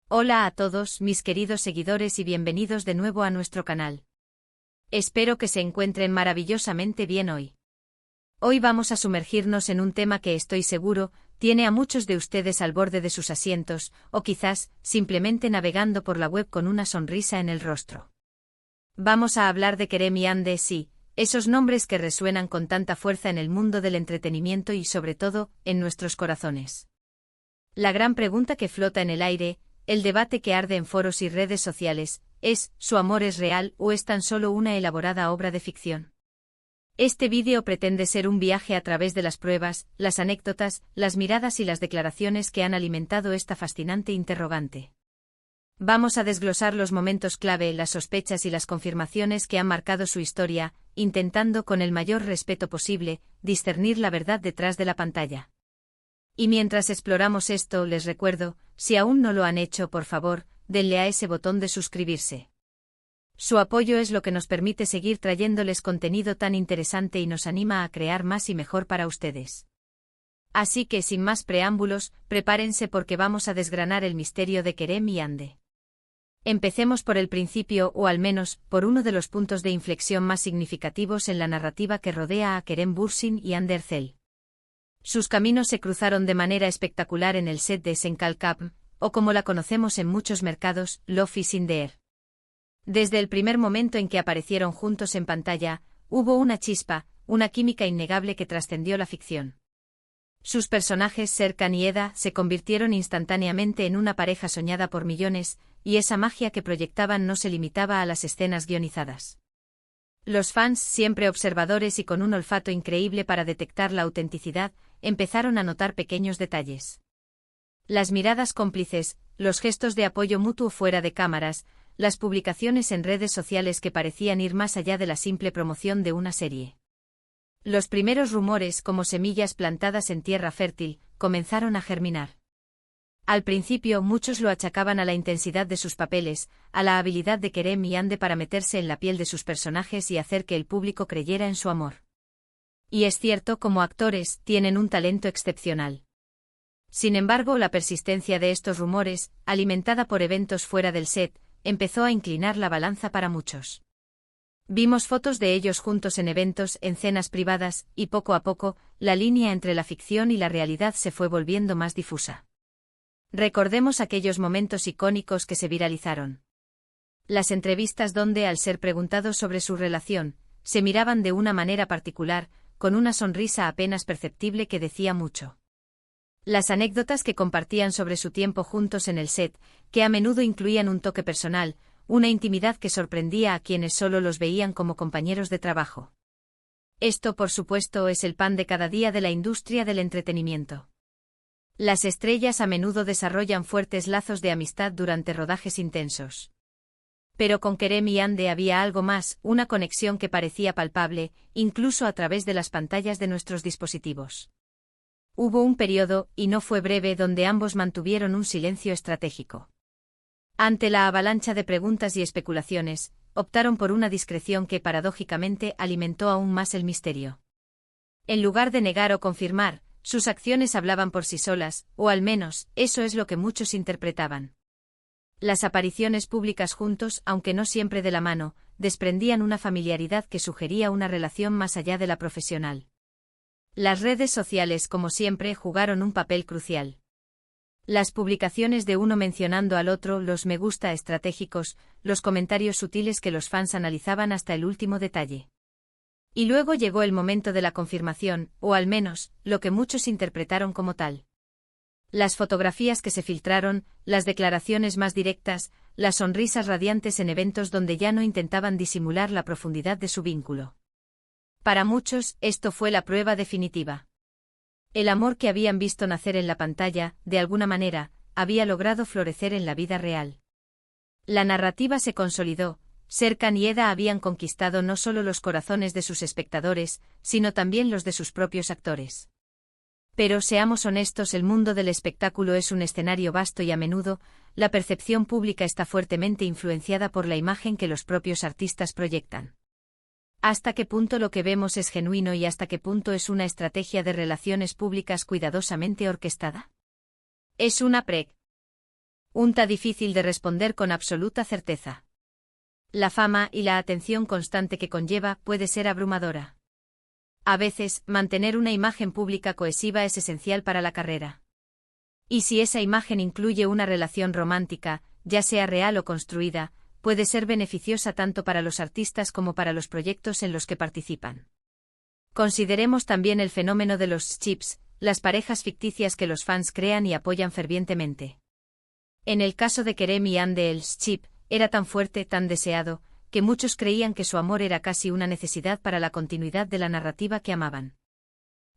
Hola a todos mis queridos seguidores y bienvenidos de nuevo a nuestro canal. Espero que se encuentren maravillosamente bien hoy. Hoy vamos a sumergirnos en un tema que estoy seguro tiene a muchos de ustedes al borde de sus asientos, o quizás simplemente navegando por la web con una sonrisa en el rostro. Vamos a hablar de Kerem y Hande, sí, esos nombres que resuenan con tanta fuerza en el mundo del entretenimiento y sobre todo, en nuestros corazones. La gran pregunta que flota en el aire, el debate que arde en foros y redes sociales, es, ¿su amor es real o es tan solo una elaborada obra de ficción? Este vídeo pretende ser un viaje a través de las pruebas, las anécdotas, las miradas y las declaraciones que han alimentado esta fascinante interrogante. Vamos a desglosar los momentos clave, las sospechas y las confirmaciones que han marcado su historia, intentando con el mayor respeto posible, discernir la verdad detrás de la pantalla. Y mientras exploramos esto, les recuerdo, si aún no lo han hecho, por favor, denle a ese botón de suscribirse. Su apoyo es lo que nos permite seguir trayéndoles contenido tan interesante y nos anima a crear más y mejor para ustedes. Así que sin más preámbulos, prepárense porque vamos a desgranar el misterio de Kerem y Hande. Empecemos por el principio o al menos, por uno de los puntos de inflexión más significativos en la narrativa que rodea a Kerem Bürsin y Hande Erçel. Sus caminos se cruzaron de manera espectacular en el set de Senkalkapm, o como la conocemos en muchos mercados, Love is in the air. Desde el primer momento en que aparecieron juntos en pantalla, hubo una chispa, una química innegable que trascendió la ficción. Sus personajes Serkan y Eda se convirtieron instantáneamente en una pareja soñada por millones, y esa magia que proyectaban no se limitaba a las escenas guionizadas. Los fans, siempre observadores y con un olfato increíble para detectar la autenticidad, empezaron a notar pequeños detalles. Las miradas cómplices, los gestos de apoyo mutuo fuera de cámaras, las publicaciones en redes sociales que parecían ir más allá de la simple promoción de una serie. Los primeros rumores, como semillas plantadas en tierra fértil, comenzaron a germinar. Al principio muchos lo achacaban a la intensidad de sus papeles, a la habilidad de Kerem y Hande para meterse en la piel de sus personajes y hacer que el público creyera en su amor. Y es cierto, como actores, tienen un talento excepcional. Sin embargo, la persistencia de estos rumores, alimentada por eventos fuera del set, empezó a inclinar la balanza para muchos. Vimos fotos de ellos juntos en eventos, en cenas privadas, y poco a poco, la línea entre la ficción y la realidad se fue volviendo más difusa. Recordemos aquellos momentos icónicos que se viralizaron. Las entrevistas donde, al ser preguntados sobre su relación, se miraban de una manera particular, con una sonrisa apenas perceptible que decía mucho. Las anécdotas que compartían sobre su tiempo juntos en el set, que a menudo incluían un toque personal, una intimidad que sorprendía a quienes solo los veían como compañeros de trabajo. Esto, por supuesto, es el pan de cada día de la industria del entretenimiento. Las estrellas a menudo desarrollan fuertes lazos de amistad durante rodajes intensos. Pero con Kerem y Hande había algo más, una conexión que parecía palpable, incluso a través de las pantallas de nuestros dispositivos. Hubo un periodo, y no fue breve, donde ambos mantuvieron un silencio estratégico. Ante la avalancha de preguntas y especulaciones, optaron por una discreción que paradójicamente alimentó aún más el misterio. En lugar de negar o confirmar, sus acciones hablaban por sí solas, o al menos, eso es lo que muchos interpretaban. Las apariciones públicas juntos, aunque no siempre de la mano, desprendían una familiaridad que sugería una relación más allá de la profesional. Las redes sociales, como siempre, jugaron un papel crucial. Las publicaciones de uno mencionando al otro, los me gusta estratégicos, los comentarios sutiles que los fans analizaban hasta el último detalle. Y luego llegó el momento de la confirmación, o al menos, lo que muchos interpretaron como tal. Las fotografías que se filtraron, las declaraciones más directas, las sonrisas radiantes en eventos donde ya no intentaban disimular la profundidad de su vínculo. Para muchos, esto fue la prueba definitiva. El amor que habían visto nacer en la pantalla, de alguna manera, había logrado florecer en la vida real. La narrativa se consolidó, Serkan y Eda habían conquistado no solo los corazones de sus espectadores, sino también los de sus propios actores. Pero seamos honestos, el mundo del espectáculo es un escenario vasto y a menudo, la percepción pública está fuertemente influenciada por la imagen que los propios artistas proyectan. ¿Hasta qué punto lo que vemos es genuino y hasta qué punto es una estrategia de relaciones públicas cuidadosamente orquestada? Es una Un ta difícil de responder con absoluta certeza. La fama y la atención constante que conlleva puede ser abrumadora. A veces, mantener una imagen pública cohesiva es esencial para la carrera. Y si esa imagen incluye una relación romántica, ya sea real o construida, puede ser beneficiosa tanto para los artistas como para los proyectos en los que participan. Consideremos también el fenómeno de los ships, las parejas ficticias que los fans crean y apoyan fervientemente. En el caso de Kerem y Ande, el ship era tan fuerte, tan deseado, que muchos creían que su amor era casi una necesidad para la continuidad de la narrativa que amaban.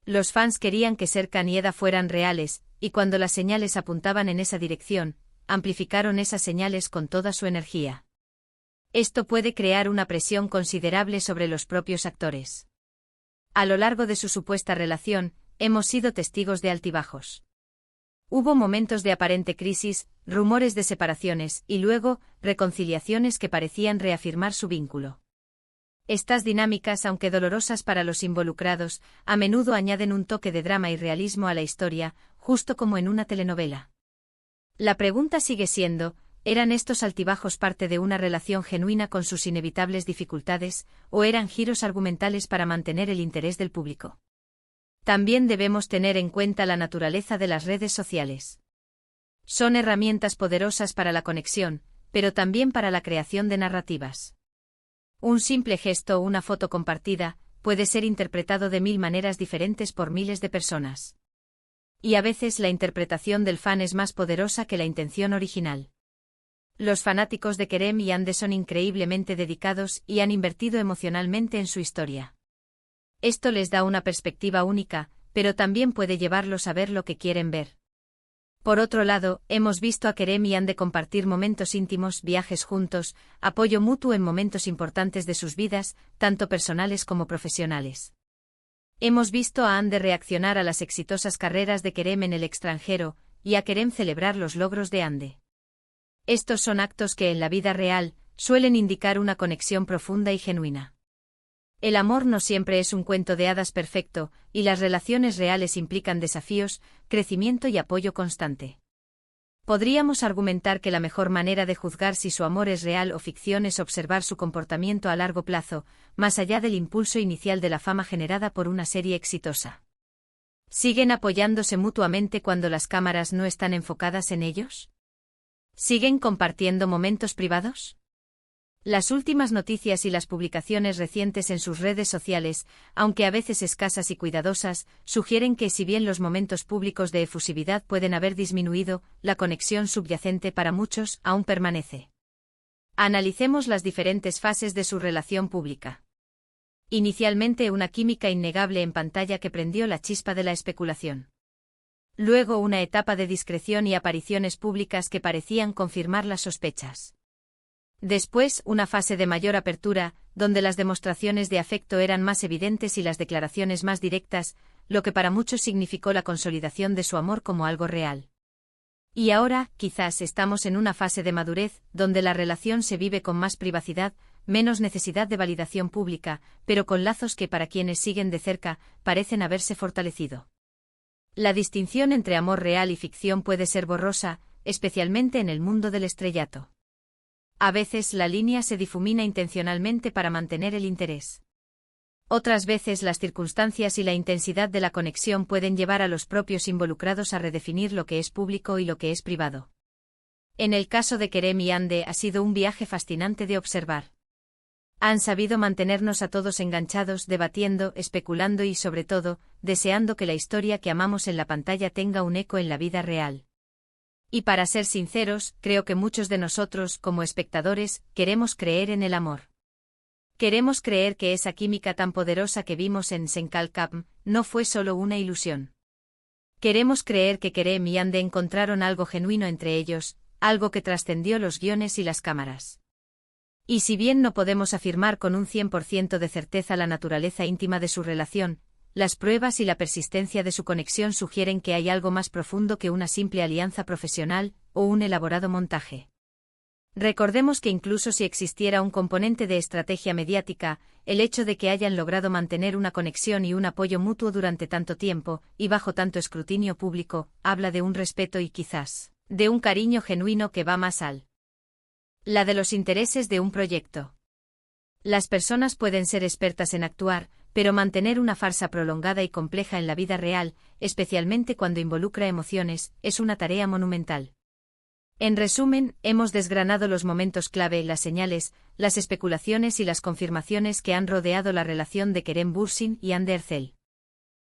Los fans querían que Serkan y Eda fueran reales, y cuando las señales apuntaban en esa dirección, amplificaron esas señales con toda su energía. Esto puede crear una presión considerable sobre los propios actores. A lo largo de su supuesta relación, hemos sido testigos de altibajos. Hubo momentos de aparente crisis, rumores de separaciones y luego, reconciliaciones que parecían reafirmar su vínculo. Estas dinámicas, aunque dolorosas para los involucrados, a menudo añaden un toque de drama y realismo a la historia, justo como en una telenovela. La pregunta sigue siendo, ¿eran estos altibajos parte de una relación genuina con sus inevitables dificultades, o eran giros argumentales para mantener el interés del público? También debemos tener en cuenta la naturaleza de las redes sociales. Son herramientas poderosas para la conexión, pero también para la creación de narrativas. Un simple gesto o una foto compartida puede ser interpretado de mil maneras diferentes por miles de personas. Y a veces la interpretación del fan es más poderosa que la intención original. Los fanáticos de Kerem y Ande son increíblemente dedicados y han invertido emocionalmente en su historia. Esto les da una perspectiva única, pero también puede llevarlos a ver lo que quieren ver. Por otro lado, hemos visto a Kerem y Ande compartir momentos íntimos, viajes juntos, apoyo mutuo en momentos importantes de sus vidas, tanto personales como profesionales. Hemos visto a Ande reaccionar a las exitosas carreras de Kerem en el extranjero, y a Kerem celebrar los logros de Ande. Estos son actos que en la vida real suelen indicar una conexión profunda y genuina. El amor no siempre es un cuento de hadas perfecto, y las relaciones reales implican desafíos, crecimiento y apoyo constante. Podríamos argumentar que la mejor manera de juzgar si su amor es real o ficción es observar su comportamiento a largo plazo, más allá del impulso inicial de la fama generada por una serie exitosa. ¿Siguen apoyándose mutuamente cuando las cámaras no están enfocadas en ellos? ¿Siguen compartiendo momentos privados? Las últimas noticias y las publicaciones recientes en sus redes sociales, aunque a veces escasas y cuidadosas, sugieren que si bien los momentos públicos de efusividad pueden haber disminuido, la conexión subyacente para muchos aún permanece. Analicemos las diferentes fases de su relación pública. Inicialmente una química innegable en pantalla que prendió la chispa de la especulación. Luego una etapa de discreción y apariciones públicas que parecían confirmar las sospechas. Después, una fase de mayor apertura, donde las demostraciones de afecto eran más evidentes y las declaraciones más directas, lo que para muchos significó la consolidación de su amor como algo real. Y ahora, quizás estamos en una fase de madurez, donde la relación se vive con más privacidad, menos necesidad de validación pública, pero con lazos que para quienes siguen de cerca, parecen haberse fortalecido. La distinción entre amor real y ficción puede ser borrosa, especialmente en el mundo del estrellato. A veces la línea se difumina intencionalmente para mantener el interés. Otras veces las circunstancias y la intensidad de la conexión pueden llevar a los propios involucrados a redefinir lo que es público y lo que es privado. En el caso de Kerem y Ande ha sido un viaje fascinante de observar. Han sabido mantenernos a todos enganchados, debatiendo, especulando y, sobre todo, deseando que la historia que amamos en la pantalla tenga un eco en la vida real. Y para ser sinceros, creo que muchos de nosotros, como espectadores, queremos creer en el amor. Queremos creer que esa química tan poderosa que vimos en Senkalkam no fue solo una ilusión. Queremos creer que Kerem y Ande encontraron algo genuino entre ellos, algo que trascendió los guiones y las cámaras. Y si bien no podemos afirmar con un 100% de certeza la naturaleza íntima de su relación, las pruebas y la persistencia de su conexión sugieren que hay algo más profundo que una simple alianza profesional o un elaborado montaje. Recordemos que incluso si existiera un componente de estrategia mediática, el hecho de que hayan logrado mantener una conexión y un apoyo mutuo durante tanto tiempo, y bajo tanto escrutinio público, habla de un respeto y quizás De un cariño genuino que va más la de los intereses de un proyecto. Las personas pueden ser expertas en actuar, pero mantener una farsa prolongada y compleja en la vida real, especialmente cuando involucra emociones, es una tarea monumental. En resumen, hemos desgranado los momentos clave, las señales, las especulaciones y las confirmaciones que han rodeado la relación de Kerem Bürsin y Hande Erçel.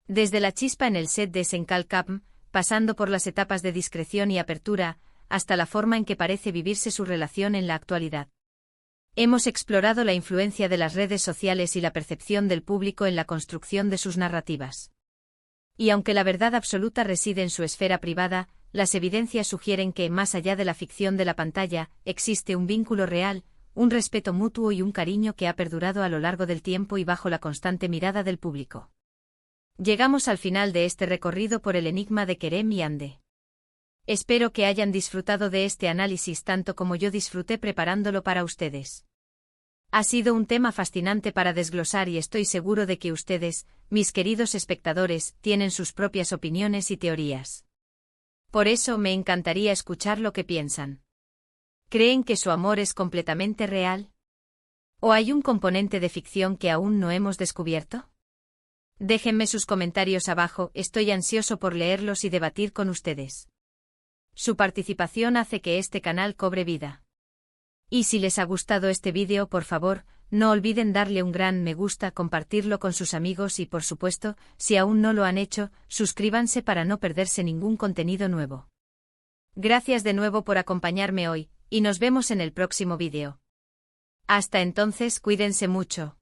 Desde la chispa en el set de Sencal Capm, pasando por las etapas de discreción y apertura, hasta la forma en que parece vivirse su relación en la actualidad. Hemos explorado la influencia de las redes sociales y la percepción del público en la construcción de sus narrativas. Y aunque la verdad absoluta reside en su esfera privada, las evidencias sugieren que, más allá de la ficción de la pantalla, existe un vínculo real, un respeto mutuo y un cariño que ha perdurado a lo largo del tiempo y bajo la constante mirada del público. Llegamos al final de este recorrido por el enigma de Kerem y Hande. Espero que hayan disfrutado de este análisis tanto como yo disfruté preparándolo para ustedes. Ha sido un tema fascinante para desglosar y estoy seguro de que ustedes, mis queridos espectadores, tienen sus propias opiniones y teorías. Por eso me encantaría escuchar lo que piensan. ¿Creen que su amor es completamente real? ¿O hay un componente de ficción que aún no hemos descubierto? Déjenme sus comentarios abajo, estoy ansioso por leerlos y debatir con ustedes. Su participación hace que este canal cobre vida. Y si les ha gustado este vídeo, por favor, no olviden darle un gran me gusta, compartirlo con sus amigos y, por supuesto, si aún no lo han hecho, suscríbanse para no perderse ningún contenido nuevo. Gracias de nuevo por acompañarme hoy, y nos vemos en el próximo vídeo. Hasta entonces, cuídense mucho.